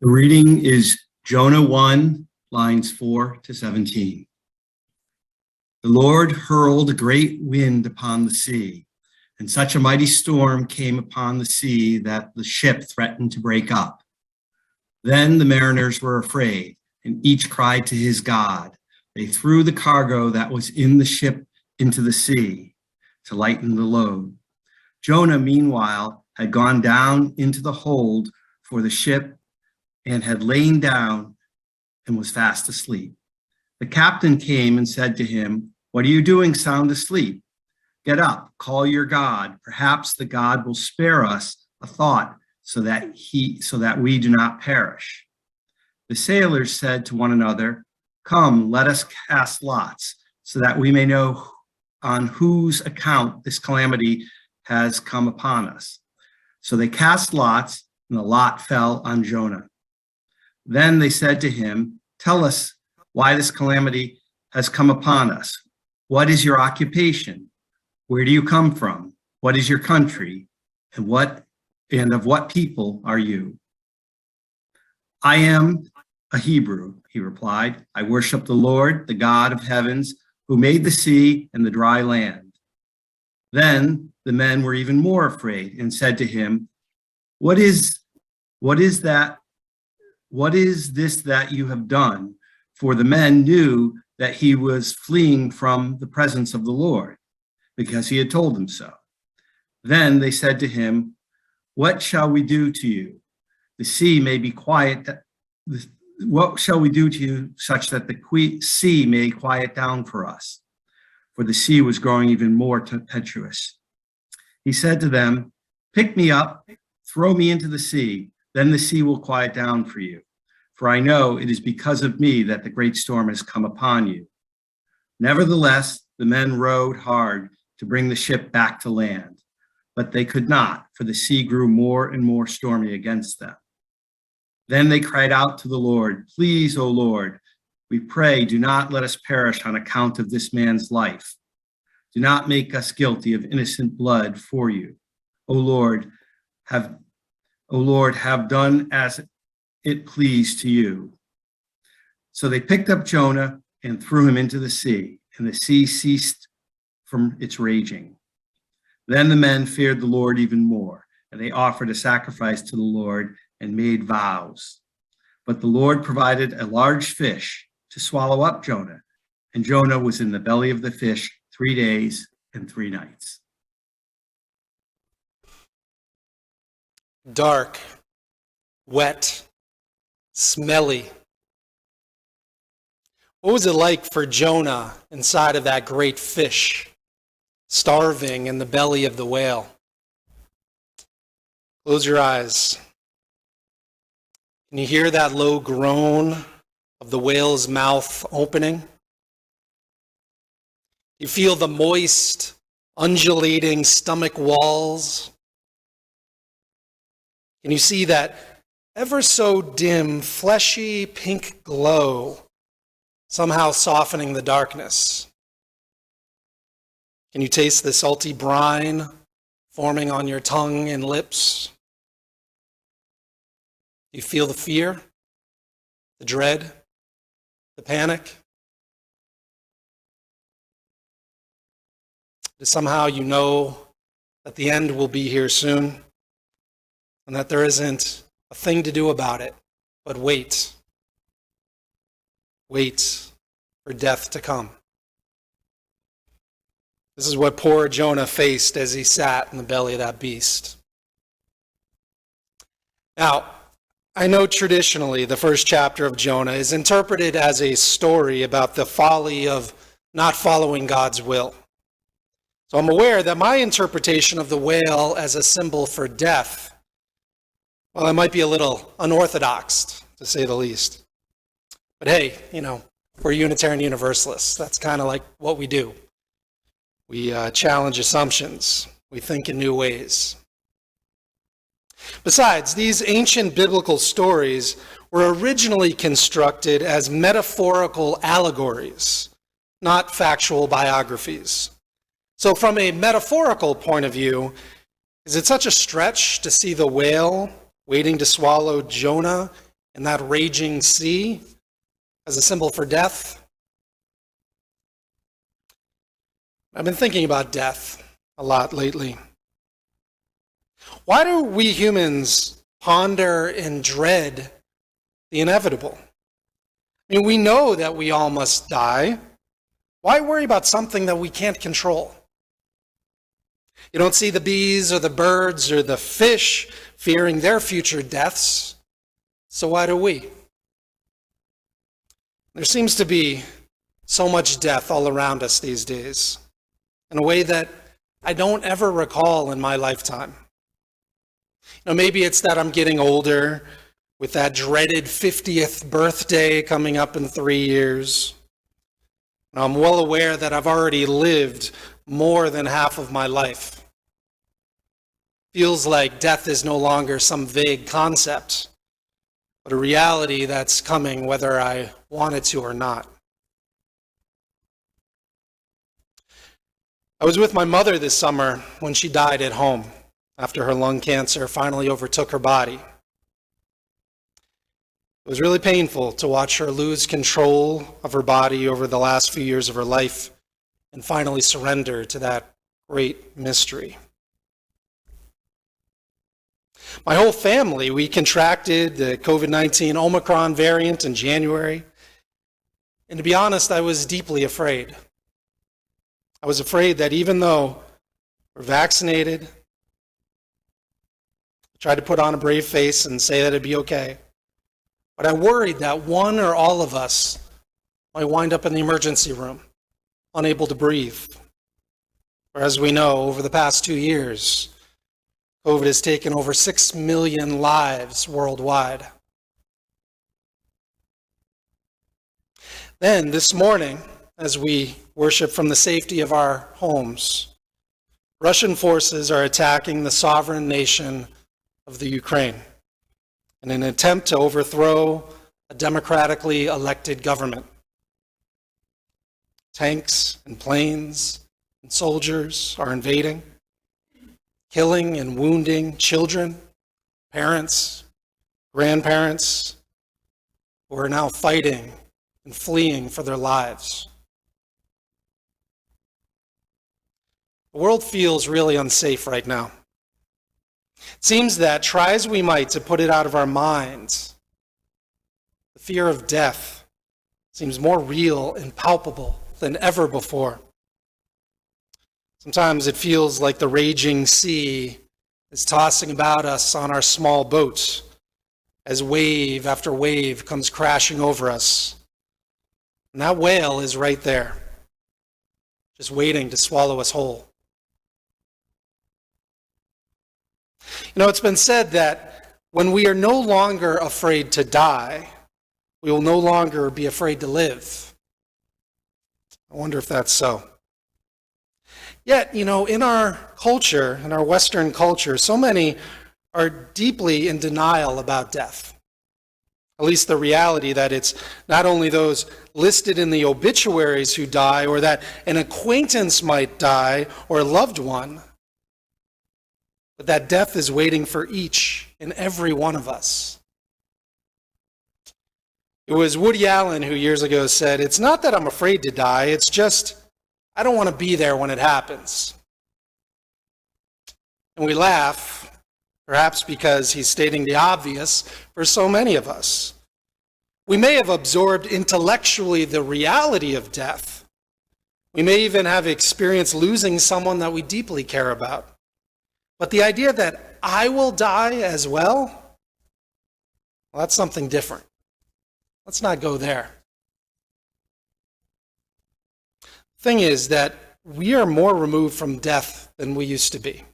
The reading is Jonah 1, lines 4 to 17. The Lord hurled a great wind upon the sea, and such a mighty storm came upon the sea that the ship threatened to break up. Then the mariners were afraid, and each cried to his God. They threw the cargo that was in the ship into the sea to lighten the load. Jonah, meanwhile, had gone down into the hold for the ship and had lain down and was fast asleep. The captain came and said to him, "What are you doing sound asleep? Get up, call your God. Perhaps the God will spare us a thought so that we do not perish." The sailors said to one another, "Come, let us cast lots so that we may know on whose account this calamity has come upon us." So they cast lots, and the lot fell on Jonah. Then they said to him, "Tell us why this calamity has come upon us. What is your occupation? Where do you come from? What is your country? And of what people are you?" "I am a Hebrew," he replied. "I worship the Lord, the God of heavens, who made the sea and the dry land." Then the men were even more afraid and said to him, What is this that you have done?" For the men knew that he was fleeing from the presence of the Lord, because he had told them so. Then they said to him, "What shall we do to you? The sea may be quiet. What shall we do to you such that the sea may quiet down for us?" For the sea was growing even more tempestuous. He said to them, "Pick me up, throw me into the sea, then the sea will quiet down for you. For I know it is because of me that the great storm has come upon you." Nevertheless, the men rowed hard to bring the ship back to land, but they could not, for the sea grew more and more stormy against them. Then they cried out to the Lord, "Please, O Lord, we pray, do not let us perish on account of this man's life. Do not make us guilty of innocent blood for you. O Lord, have done as it pleased to you." So they picked up Jonah and threw him into the sea, and the sea ceased from its raging. Then the men feared the Lord even more, and they offered a sacrifice to the Lord and made vows. But the Lord provided a large fish to swallow up Jonah, and Jonah was in the belly of the fish 3 days and 3 nights. Dark, wet, smelly. What was it like for Jonah inside of that great fish, starving in the belly of the whale? Close your eyes. Can you hear that low groan of the whale's mouth opening? You feel the moist, undulating stomach walls? Can you see that ever so dim, fleshy pink glow somehow softening the darkness? Can you taste the salty brine forming on your tongue and lips? Do you feel the fear, the dread, the panic? Somehow you know that the end will be here soon and that there isn't a thing to do about it, but wait. Wait for death to come. This is what poor Jonah faced as he sat in the belly of that beast. Now, I know traditionally the first chapter of Jonah is interpreted as a story about the folly of not following God's will. So I'm aware that my interpretation of the whale as a symbol for death, well, it might be a little unorthodox, to say the least. But hey, we're Unitarian Universalists. That's kind of like what we do. We challenge assumptions. We think in new ways. Besides, these ancient biblical stories were originally constructed as metaphorical allegories, not factual biographies. So from a metaphorical point of view, is it such a stretch to see the whale waiting to swallow Jonah and that raging sea as a symbol for death. I've been thinking about death a lot lately. Why do we humans ponder and dread the inevitable? I mean, we know that we all must die. Why worry about something that we can't control? You don't see the bees or the birds or the fish fearing their future deaths, so why do we? There seems to be so much death all around us these days, in a way that I don't ever recall in my lifetime. Maybe it's that I'm getting older, with that dreaded 50th birthday coming up in 3 years. I'm well aware that I've already lived more than half of my life. Feels like death is no longer some vague concept, but a reality that's coming whether I want it to or not. I was with my mother this summer when she died at home after her lung cancer finally overtook her body. It was really painful to watch her lose control of her body over the last few years of her life and finally surrender to that great mystery. My whole family, we contracted the COVID-19 Omicron variant in January. And to be honest, I was deeply afraid. I was afraid that even though we're vaccinated, I tried to put on a brave face and say that it'd be okay. But I worried that one or all of us might wind up in the emergency room, unable to breathe. For as we know, over the past 2 years, COVID has taken over 6 million lives worldwide. Then this morning, as we worship from the safety of our homes, Russian forces are attacking the sovereign nation of the Ukraine in an attempt to overthrow a democratically elected government. Tanks and planes and soldiers are invading, killing and wounding children, parents, grandparents, who are now fighting and fleeing for their lives. The world feels really unsafe right now. It seems that, try as we might to put it out of our minds, the fear of death seems more real and palpable than ever before. Sometimes it feels like the raging sea is tossing about us on our small boat as wave after wave comes crashing over us. And that whale is right there, just waiting to swallow us whole. It's been said that when we are no longer afraid to die, we will no longer be afraid to live. I wonder if that's so. Yet, in our culture, in our Western culture, so many are deeply in denial about death. At least the reality that it's not only those listed in the obituaries who die, or that an acquaintance might die, or a loved one, but that death is waiting for each and every one of us. It was Woody Allen who years ago said, "It's not that I'm afraid to die, it's just I don't want to be there when it happens." And we laugh, perhaps because he's stating the obvious for so many of us. We may have absorbed intellectually the reality of death. We may even have experienced losing someone that we deeply care about. But the idea that I will die as well, that's something different. Let's not go there. The thing is that we are more removed from death than we used to be.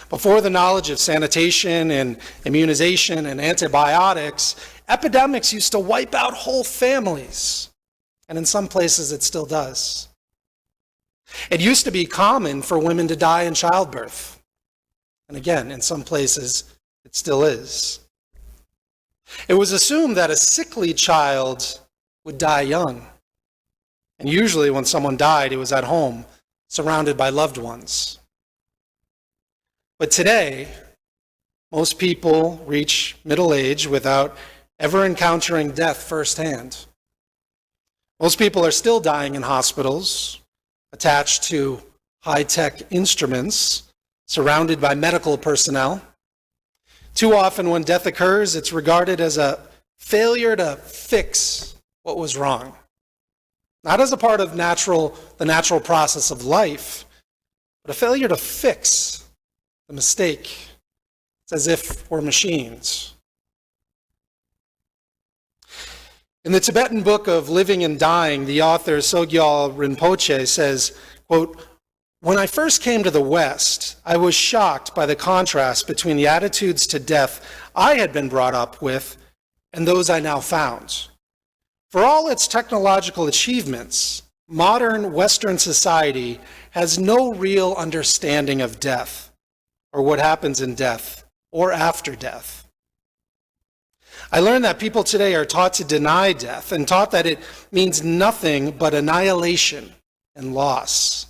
Before the knowledge of sanitation and immunization and antibiotics, epidemics used to wipe out whole families. And in some places it still does. It used to be common for women to die in childbirth. And again, in some places, it still is. It was assumed that a sickly child would die young. And usually when someone died, it was at home, surrounded by loved ones. But today, Most people reach middle age without ever encountering death firsthand. Most people are still dying in hospitals, attached to high-tech instruments, surrounded by medical personnel. Too often when death occurs, it's regarded as a failure to fix what was wrong. Not as a part of the natural process of life, but a failure to fix the mistake. It's as if we're machines. In the Tibetan book of Living and Dying, the author Sogyal Rinpoche says, quote, "When I first came to the West, I was shocked by the contrast between the attitudes to death I had been brought up with and those I now found. For all its technological achievements, modern Western society has no real understanding of death or what happens in death or after death. I learned that people today are taught to deny death and taught that it means nothing but annihilation and loss.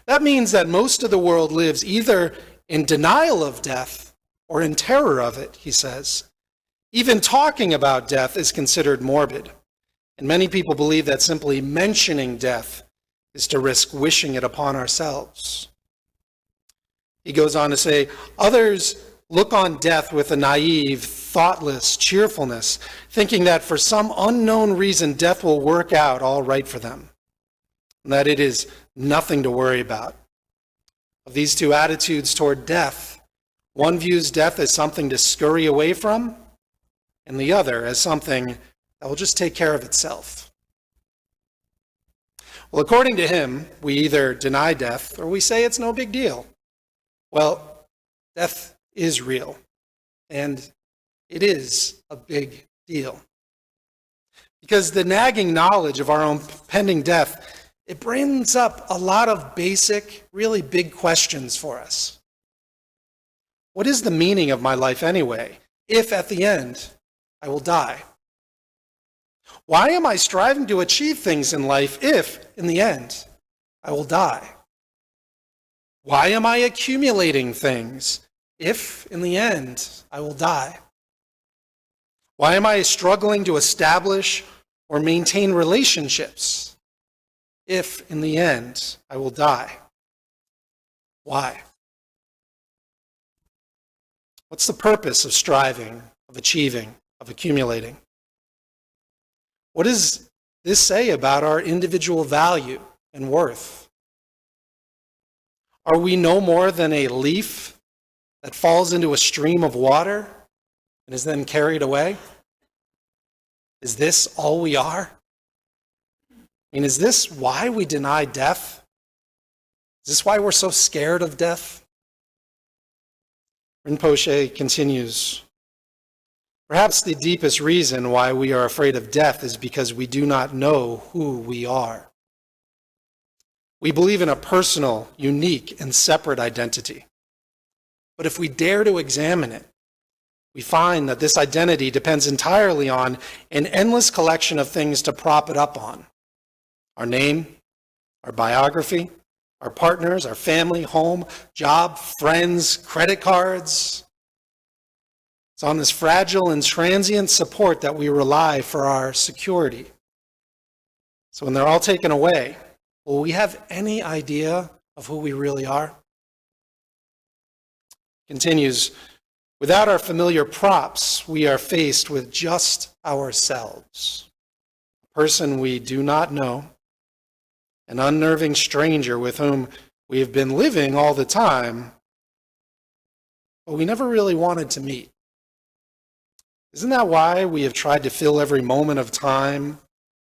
That means that most of the world lives either in denial of death or in terror of it," he says. "Even talking about death is considered morbid, and many people believe that simply mentioning death is to risk wishing it upon ourselves." He goes on to say, "Others look on death with a naive, thoughtless cheerfulness, thinking that for some unknown reason death will work out all right for them, and that it is nothing to worry about. Of these two attitudes toward death, one views death as something to scurry away from, and the other as something that will just take care of itself." Well, according to him, we either deny death or we say it's no big deal. Well, death is real, and it is a big deal. Because the nagging knowledge of our own pending death, it brings up a lot of basic, really big questions for us. What is the meaning of my life anyway, if at the end I will die? Why am I striving to achieve things in life if, in the end, I will die? Why am I accumulating things if, in the end, I will die? Why am I struggling to establish or maintain relationships if, in the end, I will die? Why? What's the purpose of striving, of achieving, of accumulating? What does this say about our individual value and worth? Are we no more than a leaf that falls into a stream of water and is then carried away? Is this all we are? Is this why we deny death? Is this why we're so scared of death? Rinpoche continues, "Perhaps the deepest reason why we are afraid of death is because we do not know who we are. We believe in a personal, unique, and separate identity. But if we dare to examine it, we find that this identity depends entirely on an endless collection of things to prop it up on. Our name, our biography, our partners, our family, home, job, friends, credit cards. It's on this fragile and transient support that we rely for our security. So when they're all taken away, will we have any idea of who we really are?" Continues, "Without our familiar props, we are faced with just ourselves. A person we do not know, an unnerving stranger with whom we have been living all the time, but we never really wanted to meet. Isn't that why we have tried to fill every moment of time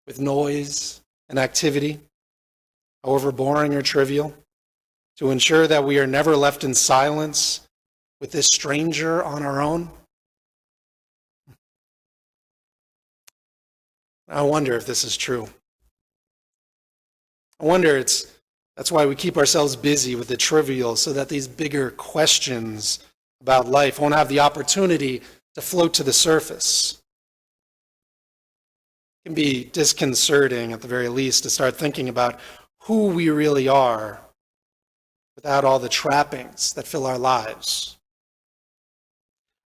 with noise and activity, however boring or trivial, to ensure that we are never left in silence with this stranger on our own?" I wonder if this is true. I wonder that's why we keep ourselves busy with the trivial, so that these bigger questions about life won't have the opportunity to float to the surface. It can be disconcerting, at the very least, to start thinking about who we really are without all the trappings that fill our lives.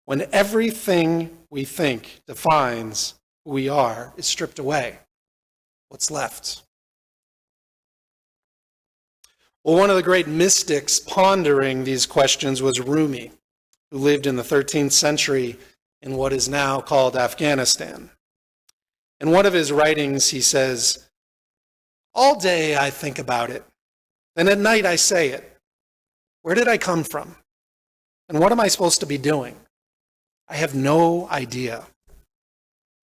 when everything we think defines who we are is stripped away? What's left? Well, one of the great mystics pondering these questions was Rumi, who lived in the 13th century in what is now called Afghanistan. In one of his writings, he says, "All day I think about it, then at night I say it. Where did I come from? And what am I supposed to be doing? I have no idea.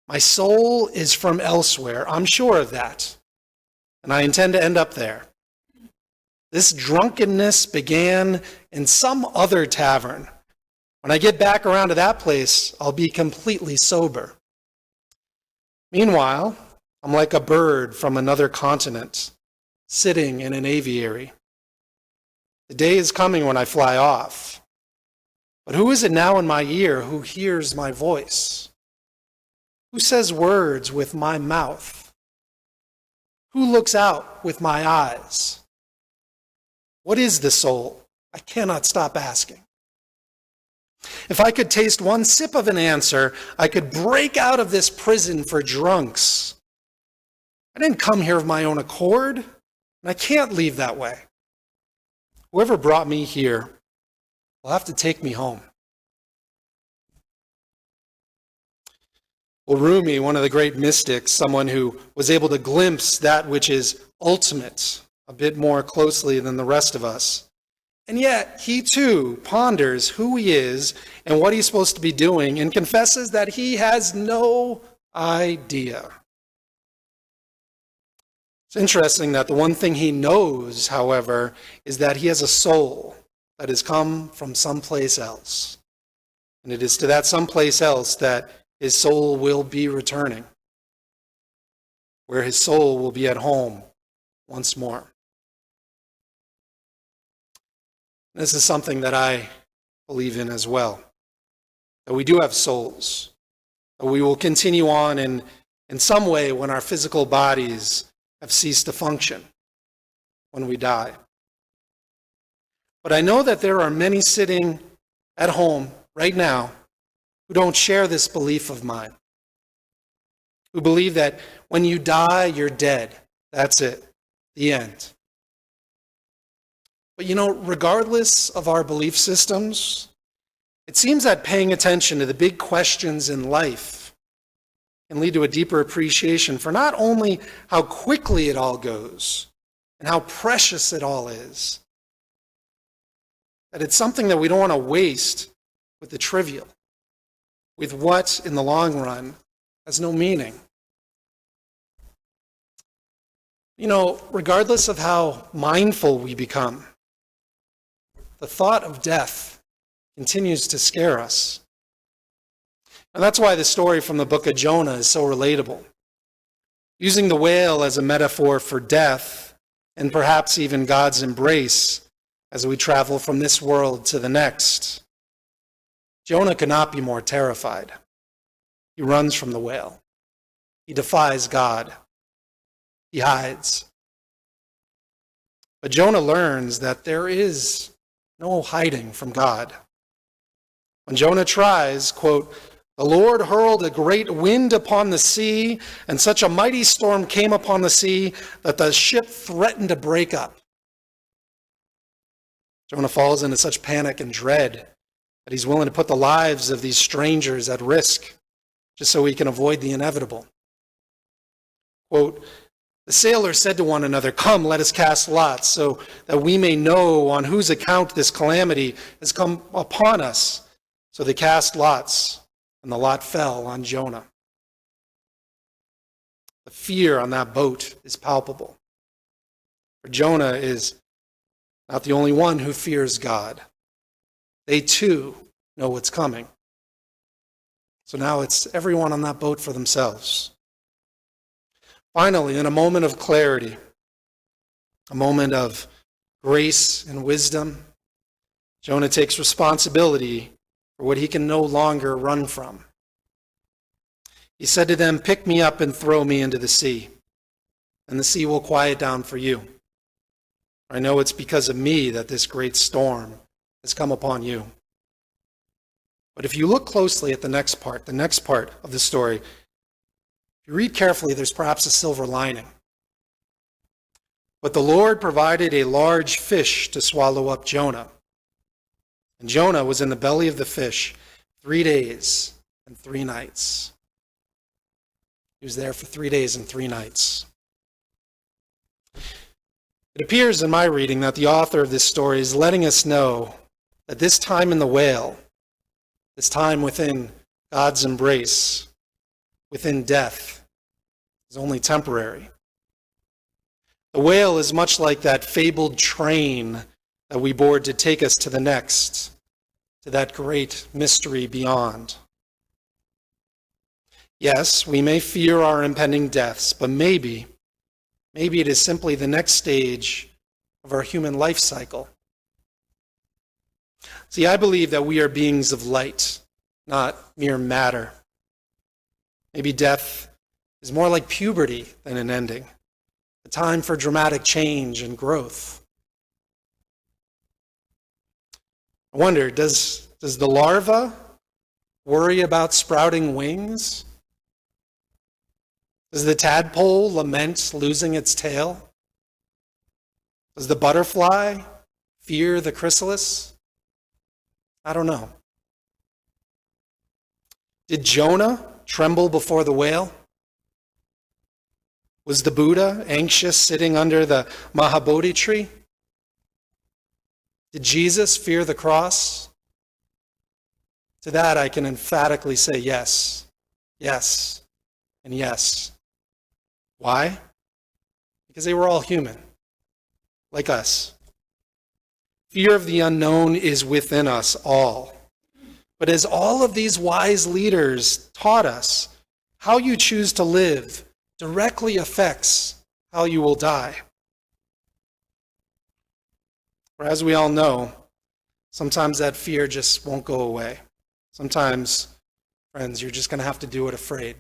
My soul is from elsewhere, I'm sure of that, and I intend to end up there. This drunkenness began in some other tavern. When I get back around to that place, I'll be completely sober. Meanwhile, I'm like a bird from another continent, sitting in an aviary. The day is coming when I fly off. But who is it now in my ear who hears my voice? Who says words with my mouth? Who looks out with my eyes? What is the soul? I cannot stop asking. If I could taste one sip of an answer, I could break out of this prison for drunks. I didn't come here of my own accord, and I can't leave that way. Whoever brought me here will have to take me home." Well, Rumi, one of the great mystics, someone who was able to glimpse that which is ultimate a bit more closely than the rest of us. And yet, he too ponders who he is and what he's supposed to be doing and confesses that he has no idea. It's interesting that the one thing he knows, however, is that he has a soul that has come from someplace else. And it is to that someplace else that his soul will be returning, where his soul will be at home once more. This is something that I believe in as well, that we do have souls, that we will continue on in some way when our physical bodies have ceased to function, when we die. But I know that there are many sitting at home right now who don't share this belief of mine, who believe that when you die, you're dead. That's it, the end. But regardless of our belief systems, it seems that paying attention to the big questions in life can lead to a deeper appreciation for not only how quickly it all goes and how precious it all is, that it's something that we don't want to waste with the trivial, with what in the long run has no meaning. Regardless of how mindful we become, the thought of death continues to scare us. And that's why the story from the book of Jonah is so relatable. Using the whale as a metaphor for death, and perhaps even God's embrace as we travel from this world to the next, Jonah could not be more terrified. He runs from the whale. He defies God. He hides. But Jonah learns that there is no hiding from God. When Jonah tries, quote, "The Lord hurled a great wind upon the sea, and such a mighty storm came upon the sea that the ship threatened to break up." Jonah falls into such panic and dread that he's willing to put the lives of these strangers at risk just so he can avoid the inevitable. Quote, "The sailors said to one another, 'Come, let us cast lots, so that we may know on whose account this calamity has come upon us.' So they cast lots, and the lot fell on Jonah." The fear on that boat is palpable. For Jonah is not the only one who fears God. They too know what's coming. So now it's everyone on that boat for themselves. Finally, in a moment of clarity, a moment of grace and wisdom, Jonah takes responsibility for what he can no longer run from. He said to them, "Pick me up and throw me into the sea, and the sea will quiet down for you. I know it's because of me that this great storm has come upon you." But if you look closely at the next part of the story, if you read carefully, there's perhaps a silver lining. But the Lord provided a large fish to swallow up Jonah. And Jonah was in the belly of the fish 3 days and 3 nights. He was there for 3 days and 3 nights. It appears in my reading that the author of this story is letting us know that this time in the whale, this time within God's embrace, within death, is only temporary. The whale is much like that fabled train that we board to take us to the next, to that great mystery beyond. Yes, we may fear our impending deaths, but maybe it is simply the next stage of our human life cycle. See, I believe that we are beings of light, not mere matter. Maybe death is more like puberty than an ending, a time for dramatic change and growth. I wonder, does the larva worry about sprouting wings? Does the tadpole lament losing its tail? Does the butterfly fear the chrysalis? I don't know. Did Jonah tremble before the whale? Was the Buddha anxious sitting under the Mahabodhi tree? Did Jesus fear the cross? To that I can emphatically say yes, yes, and yes. Why? Because they were all human, like us. Fear of the unknown is within us all. But as all of these wise leaders taught us, how you choose to live directly affects how you will die. For as we all know, sometimes that fear just won't go away. Sometimes, friends, you're just going to have to do it afraid.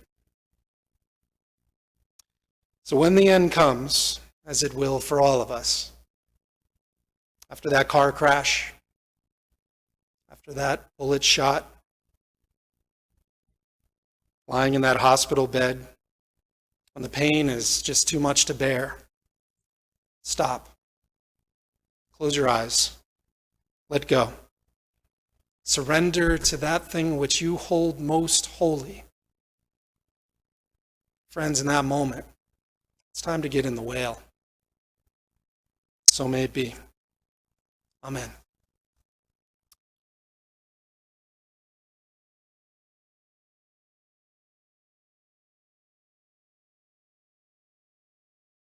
So when the end comes, as it will for all of us, after that car crash, after that bullet shot, lying in that hospital bed, when the pain is just too much to bear, stop. Close your eyes. Let go. Surrender to that thing which you hold most holy. Friends, in that moment, it's time to get in the whale. So may it be. Amen.